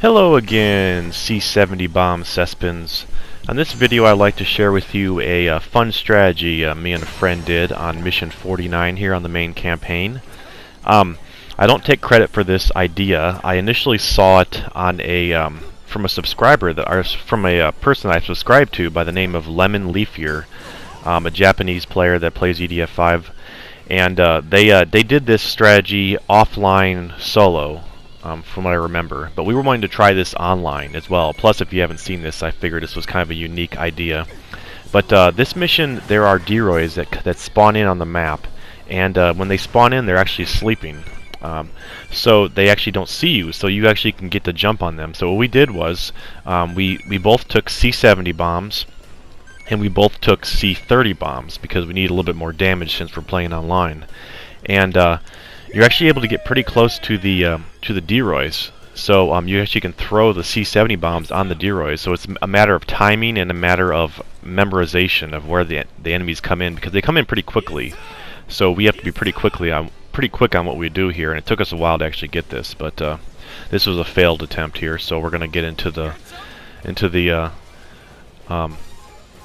Hello again, C-70 bomb cesspins. On this video I'd like to share with you a fun strategy me and a friend did on mission 49 here on the main campaign. I don't take credit for this idea. I initially saw it on from a subscriber from a person I subscribed to by the name of Lemon Leafier, a Japanese player that plays EDF 5, and they did this strategy offline solo. From what I remember, but we were wanting to try this online as well. Plus, if you haven't seen this, I figured this was kind of a unique idea. But this mission, there are Deroys that spawn in on the map, and when they spawn in, they're actually sleeping. So they actually don't see you, so you actually can get the jump on them. So what we did was, we both took C-70 bombs, and we both took C-30 bombs, because we need a little bit more damage since we're playing online. And you're actually able to get pretty close to the Deroys, so you actually can throw the C-70 bombs on the Deroys. So it's a matter of timing and a matter of memorization of where the enemies come in, because they come in pretty quickly. So we have to be pretty quick on what we do here, and it took us a while to actually get this. But this was a failed attempt here, so we're going to get into the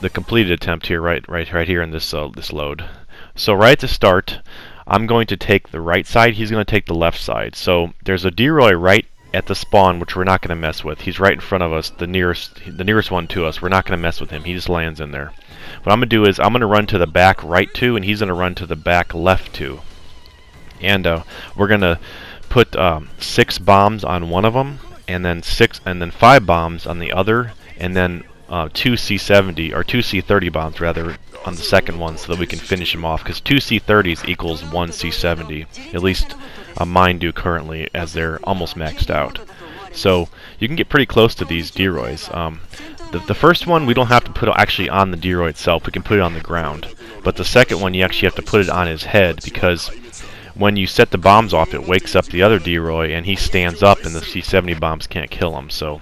completed attempt here, right here in this load. So right at the start, I'm going to take the right side, he's going to take the left side. So there's a Deroy right at the spawn, which we're not going to mess with. He's right in front of us, the nearest one to us. We're not going to mess with him. He just lands in there. What I'm going to do is I'm going to run to the back right 2, and he's going to run to the back left 2. And we're going to put 6 bombs on one of them, and then 5 bombs on the other, and then 2 C-70 or 2 C-30 bombs rather on the second one, so that we can finish him off, because 2 C-30s equals 1 C-70. At least mine do currently, as they're almost maxed out. So you can get pretty close to these Deroys. The first one we don't have to put actually on the Deroy itself, we can put it on the ground. But the second one you actually have to put it on his head, because when you set the bombs off it wakes up the other Deroy and he stands up and the C-70 bombs can't kill him. So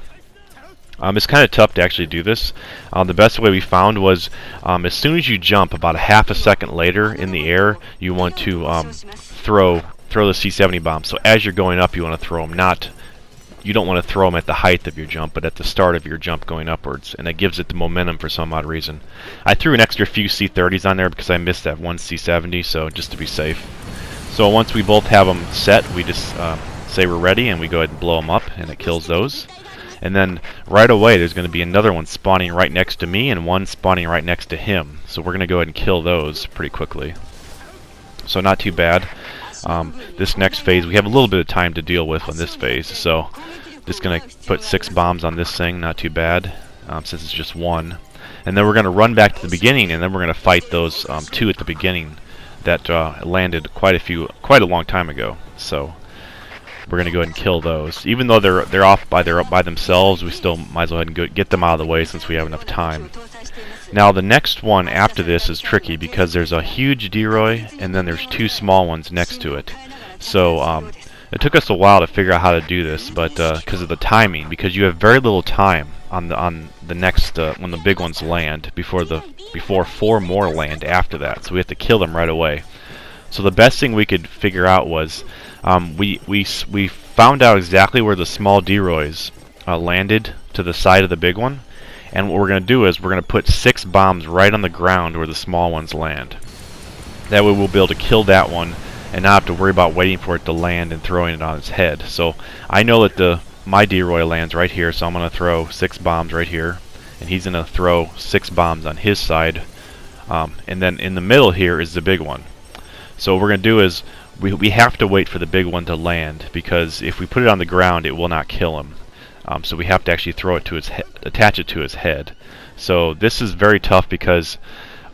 it's kind of tough to actually do this. The best way we found was as soon as you jump, about a half a second later in the air, you want to throw the C-70 bomb. So as you're going up, you want to throw them. You don't want to throw them at the height of your jump, but at the start of your jump going upwards, and that gives it the momentum for some odd reason. I threw an extra few C-30s on there because I missed that one C-70, so just to be safe. So once we both have them set, we just say we're ready, and we go ahead and blow them up, and it kills those. And then right away there's going to be another one spawning right next to me and one spawning right next to him. So we're going to go ahead and kill those pretty quickly. So not too bad. This next phase we have a little bit of time to deal with on this phase. So just going to put 6 bombs on this thing, not too bad, since it's just one. And then we're going to run back to the beginning, and then we're going to fight those 2 at the beginning that landed quite a long time ago. So we're going to go ahead and kill those. Even though they're off by themselves, we still might as well go ahead and get them out of the way since we have enough time. Now the next one after this is tricky, because there's a huge Deroy and then there's 2 small ones next to it. So it took us a while to figure out how to do this, but because of the timing, because you have very little time on the next when the big ones land before 4 more land after that. So we have to kill them right away. So the best thing we could figure out was we found out exactly where the small Deroys landed to the side of the big one, and what we're going to do is we're going to put 6 bombs right on the ground where the small ones land. That way we'll be able to kill that one and not have to worry about waiting for it to land and throwing it on its head. So I know that my Deroy lands right here, so I'm going to throw 6 bombs right here, and he's going to throw 6 bombs on his side, and then in the middle here is the big one. So what we're going to do is we have to wait for the big one to land, because if we put it on the ground it will not kill him. So we have to actually throw it to his attach it to his head. So this is very tough because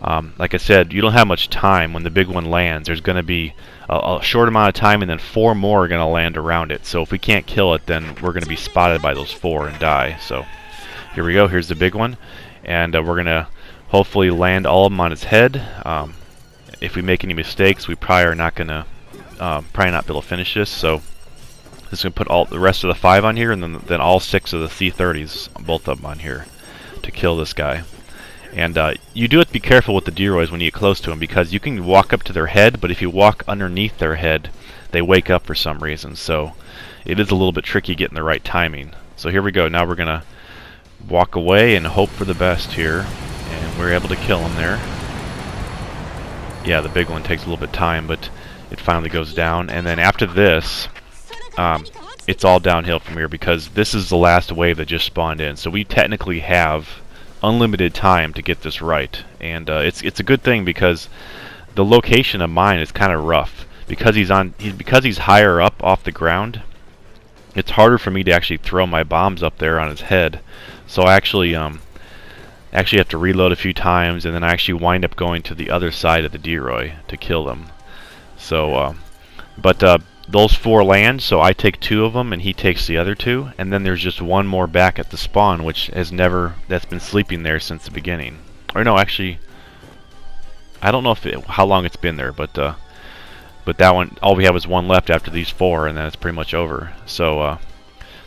like I said, you don't have much time when the big one lands. There's going to be a short amount of time, and then 4 more are going to land around it. So if we can't kill it, then we're going to be spotted by those 4 and die. So here we go, here's the big one, and we're going to hopefully land all of them on its head. If we make any mistakes, we probably are not going to probably not be able to finish this. So just going to put all the rest of the 5 on here, and then all 6 of the C-30s, both of them on here, to kill this guy. And you do have to be careful with the Deroys when you get close to them, because you can walk up to their head, but if you walk underneath their head, they wake up for some reason. So it is a little bit tricky getting the right timing. So here we go. Now we're gonna walk away and hope for the best here, and we're able to kill him there. Yeah, the big one takes a little bit of time, but it finally goes down. And then after this, it's all downhill from here, because this is the last wave that just spawned in. So we technically have unlimited time to get this right, and it's a good thing, because the location of mine is kind of rough because he's higher up off the ground. It's harder for me to actually throw my bombs up there on his head, so I actually have to reload a few times, and then I actually wind up going to the other side of the Deroy to kill them. So but those 4 land, so I take 2 of them and he takes the other 2, and then there's just one more back at the spawn, which that's been sleeping there since the beginning. Or no, actually, I don't know how long it's been there, but that one, all we have is 1 left after these 4, and then it's pretty much over. So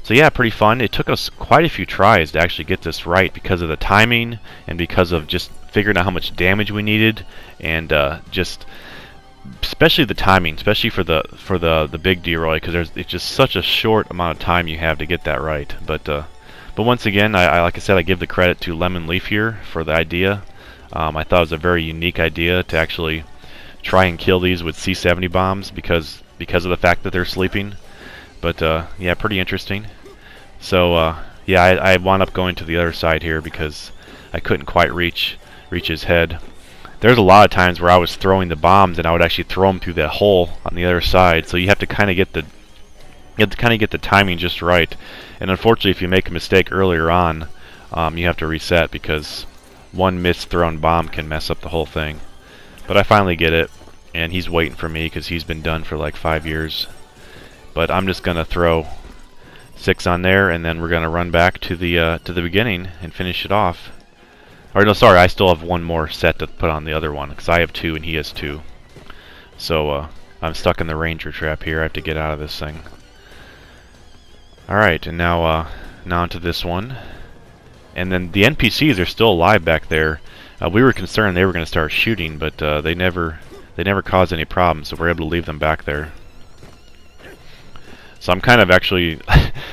yeah, pretty fun. It took us quite a few tries to actually get this right, because of the timing and because of just figuring out how much damage we needed, and just especially the timing, especially for the big Deroy, because it's just such a short amount of time you have to get that right. But once again, I like I said, I give the credit to Lemon Leaf here for the idea. I thought it was a very unique idea to actually try and kill these with C-70 bombs because of the fact that they're sleeping. But yeah, pretty interesting. So yeah, I wound up going to the other side here because I couldn't quite reach his head. There's a lot of times where I was throwing the bombs and I would actually throw them through that hole on the other side. So you have to kind of get the timing just right. And unfortunately, if you make a mistake earlier on, you have to reset, because one misthrown bomb can mess up the whole thing. But I finally get it, and he's waiting for me because he's been done for like 5 years. But I'm just gonna throw 6 on there, and then we're gonna run back to the beginning and finish it off. Or no, sorry, I still have 1 more set to put on the other one, because I have 2 and he has 2. So I'm stuck in the Ranger trap here. I have to get out of this thing. Alright, and now onto this one. And then the NPCs are still alive back there. We were concerned they were going to start shooting, but they never caused any problems, so we're able to leave them back there. So I'm kind of actually...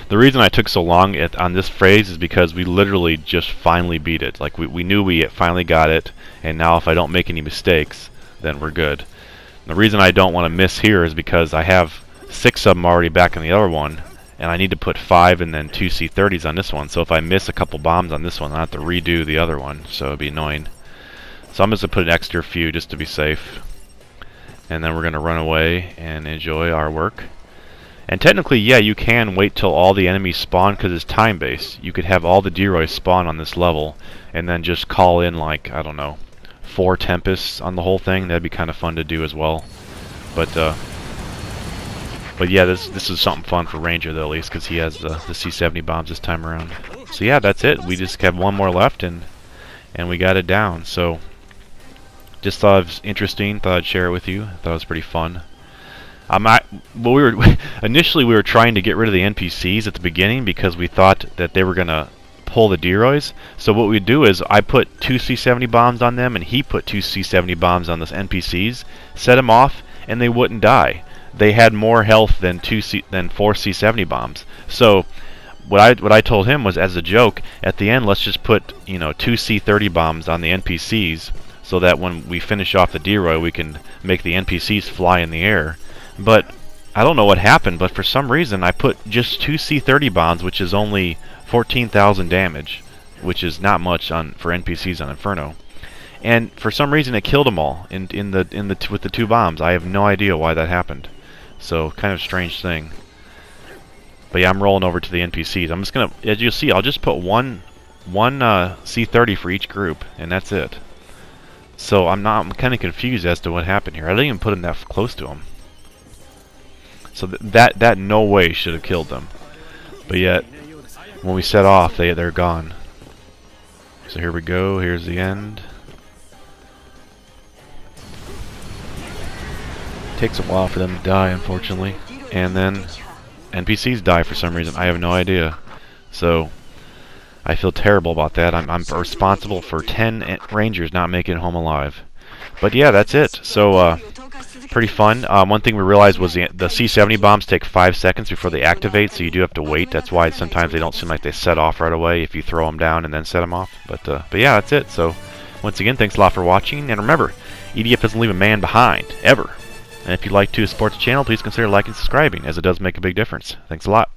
the reason I took so long on this phase is because we literally just finally beat it. Like, we knew we finally got it, and now if I don't make any mistakes, then we're good. And the reason I don't want to miss here is because I have 6 of them already back in the other one, and I need to put 5 and then 2 C-30s on this one. So if I miss a couple bombs on this one, I'll have to redo the other one, so it'd be annoying. So I'm just going to put an extra few just to be safe. And then we're going to run away and enjoy our work. And technically, yeah, you can wait till all the enemies spawn because it's time-based. You could have all the Deroys spawn on this level and then just call in, like, I don't know, 4 Tempests on the whole thing. That'd be kind of fun to do as well. But yeah, this is something fun for Ranger, though, at least, because he has the C-70 bombs this time around. So yeah, that's it. We just have 1 more left, and we got it down. So just thought it was interesting. Thought I'd share it with you. Thought it was pretty fun. Initially we were trying to get rid of the NPCs at the beginning because we thought that they were gonna pull the Deroys. So what we'd do is I put 2 C-70 bombs on them, and he put 2 C-70 bombs on the NPCs, set them off, and they wouldn't die. They had more health than 4 C-70 bombs. So what I told him was, as a joke, at the end, let's just put 2 C-30 bombs on the NPCs, so that when we finish off the Deroy, we can make the NPCs fly in the air. But I don't know what happened, but for some reason I put just 2 C-30 bombs, which is only 14,000 damage, which is not much for NPCs on Inferno. And for some reason it killed them all with the 2 bombs. I have no idea why that happened. So kind of strange thing. But yeah, I'm rolling over to the NPCs. I'm just gonna, as you'll see, I'll just put one C-30 for each group, and that's it. So I'm kind of confused as to what happened here. I didn't even put them that close to them. So that no way should have killed them. But yet, when we set off, they're gone. So here we go. Here's the end. Takes a while for them to die, unfortunately. And then NPCs die for some reason. I have no idea. So I feel terrible about that. I'm responsible for 10 Rangers not making it home alive. But yeah, that's it. So pretty fun. One thing we realized was the C-70 bombs take 5 seconds before they activate, so you do have to wait. That's why sometimes they don't seem like they set off right away if you throw them down and then set them off. But yeah, that's it. So once again, thanks a lot for watching, and remember, EDF doesn't leave a man behind, ever. And if you'd like to support the channel, please consider liking and subscribing, as it does make a big difference. Thanks a lot.